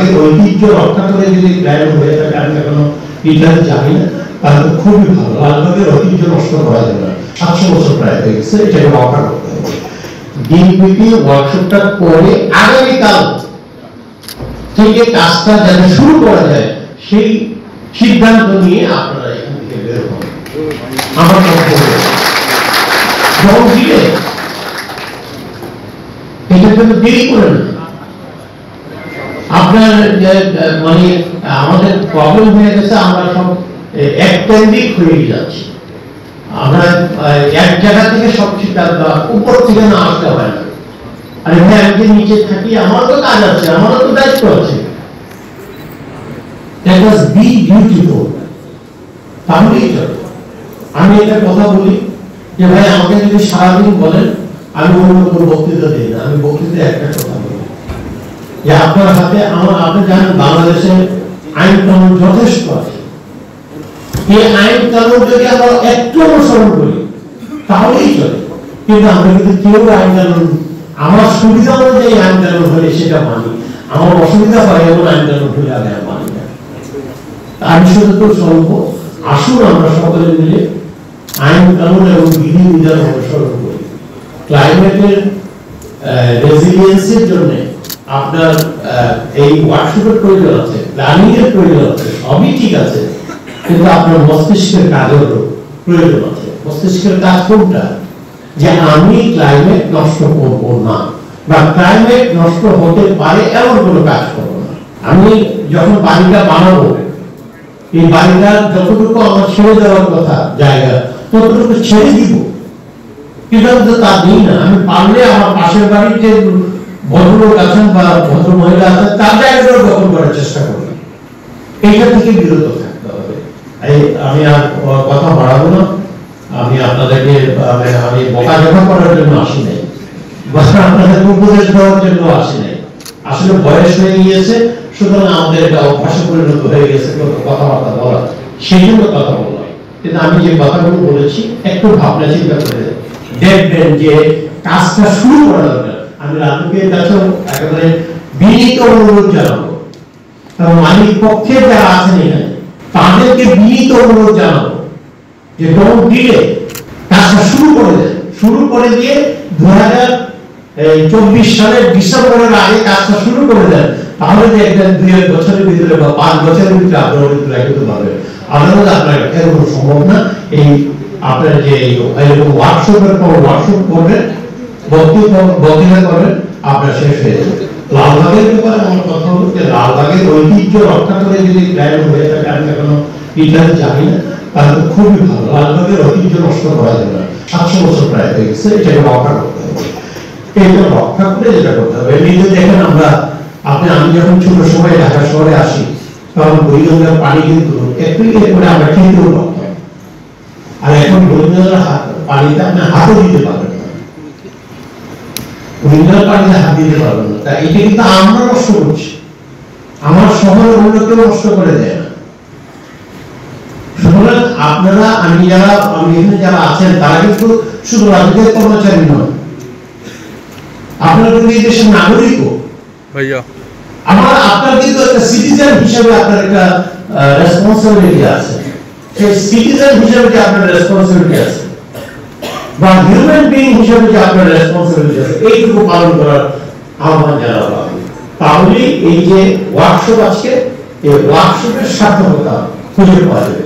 লালবাগের ঐতিহ্য রক্ষা করে যদি প্ল্যান হয়ে থাকে, আমি এখনো ডিটেইলস জানি না, তাহলে খুবই ভালো। লালবাগের ঐতিহ্য নষ্ট করা যাবে না, 700 বছর প্রায় হয়ে গেছে, এটাকে রক্ষা করতে হবে। দিনব্যাপী ওয়ার্কশপটা করে আগামীকাল থেকে কাজটা যাতে শুরু করা যায় সেই সিদ্ধান্ত নিয়ে আপনারা এখান থেকে বের হন। আমার এটা কিন্তু দেরি করেন না। আপনার মানে আমাদের প্রবলেম হয়ে গেছে, আমরা সব এককেন্দ্রিক হয়ে যাচ্ছি। আমরা এক জায়গা থেকে সব সিদ্ধান্ত উপর থেকে না আসতে হয় না। আরে ভাই, আমি নিচে থাকি, আমার তো কাজ আছে, আমারও তো দায়িত্ব আছে। Let us be beautiful. তাহলেই চলে। আমি একটা কথা বলি যে ভাই, আমাকে যদি সারাদিন বলেন, আমি অন্য কোনো বক্তৃতা দিই না, আমি বক্তৃতায় একটা কথা বলি যে আপনার হাতে আপনি জানেন বাংলাদেশে আইন কানুন যথেষ্ট আছে। এই আইন কানুন যদি আমরা একটু অনুসরণ করি তাহলেই চলে। কিন্তু আমরা কিন্তু কেউ আইন কানুন আমার সুবিধা অনুযায়ী আইন কানুন হলে সেটা মানি, আমার অসুবিধা হয় এমন আইন কানুন হলে আমি আর মানি না। আমি শুধু তো স্বল্প, আসুন আমরা সকলে মিলে আইন কানুন এবং বিধিবিধান অনুসরণ করি। ক্লাইমেটের রেজিলিয়েন্সের জন্য আপনার এই ওয়ার্কশপের প্রয়োজন আছে, প্ল্যানিং এর প্রয়োজন আছে, সবই ঠিক আছে, কিন্তু আপনার মস্তিষ্কের কাজের প্রয়োজন আছে। মস্তিষ্কের কাজ কোনটা? যে আমি ক্লাইমেট নষ্ট করব না, বা ক্লাইমেট নষ্ট হতে পারে এমন কোনো কাজ করব না। আমি যখন বাড়িটা বানাবো, এই বাড়িটা যতটুকু আমার ছেড়ে দেওয়ার কথা জায়গা, ততটুকু ছেড়ে দিব, কিন্তু তা দিই না। আমি পারলে আমার পাশের বাড়ির যে ভদ্রলোক আছেন বা ভদ্র মহিলা আছেন, তার জায়গাটাও দখল করার চেষ্টা করি। এইটা থেকে বিরত থাকতে হবে। আমি আর কথা বাড়াবো না। আমি আপনাদেরকে আমি বকাঝকা করার জন্য আসি নাই, বা আপনাদেরকে উপদেশ দেওয়ার জন্য আসি নাই। আসলে বয়স হয়ে গিয়েছে, সুতরাং আমাদের এটা অভ্যাসে পরিণত হয়ে গেছে কথাবার্তা বলা, সেই জন্য কথা বললাম। কিন্তু আমি যে কথাগুলো বলেছি একটু ভাবনা চিন্তা করে দেখবেন যে কাজটা শুরু করা দরকার। আমি রাজুকের কাছেও একেবারে বিনীত অনুরোধ জানাবো, কারণ মালিক পক্ষে যারা আছেন এখানে তাদেরকে বিনীত অনুরোধ জানাবো যে ডোন্ট ডিলে, কাজটা শুরু করে দেন। শুরু করে দিয়ে 2024 সালের ডিসেম্বরের আগে কাজটা শুরু করে দেন, তাহলে দেখবেন 2 বছরের ভিতরে বা 5 বছরের ভিতরে আপনারা ভিতরে একটু পাবেন। আলাদা আপনার এরকম সম্ভব না। এই আপনার যে এরকম ওয়ার্কশপের পর ওয়ার্কশপ করবেন, বক্তৃতা করবেন, আপনার শেষ হয়ে যাবে। লালবাগের ব্যাপারে আমার কথা হলো যে লালবাগের ঐতিহ্য রক্ষা করে যদি প্ল্যান হয়ে থাকে, আমি এখনো ডিটেইলস জানি না, তাহলে খুবই ভালো। লালবাগের ঐতিহ্য নষ্ট করা যাবে না, 700 বছর প্রায় হয়ে গেছে, এটাকে রক্ষা করতে হবে। এটা রক্ষা করে যেটা করতে হবে। এমনিতে দেখেন আমি যখন ছোট সময় ঢাকা শহরে আসি, তখন বইগঙ্গার পানি কিন্তু একটু করে আমরা খেতেও পারতাম, আর এখন বইগঙ্গার পানিতে আপনি হাতও দিতে পারবেন না, বইগঙ্গার পানিতে হাত দিতে পারবেন না। তাই এটা কিন্তু আমরা নষ্ট করছি, আমার শহরের অন্য কেউ নষ্ট করে দেয় না। সুতরাং আপনারা আমি এখানে যারা আছেন তারা কিন্তু শুধু রাজনৈতিক কর্মচারী নয়, আপনারা কিন্তু এই দেশের নাগরিকও। আপনার কিন্তু একটা সিটিজেন হিসেবে আপনার একটা রেসপন্সিবিলিটি আছে। সেই সিটিজেন হিসেবে যে আপনার রেসপন্সিবিলিটি আছে, বা হিউম্যান বিইং হিসেবে যে আপনার রেসপন্সিবিলিটি আছে, এইটুকু পালন করার আহ্বান জানাবো আমি। তাহলে এই যে ওয়ার্কশপ আজকে, এই ওয়ার্কশপের সার্থকতা খুঁজে পাওয়া যাবে।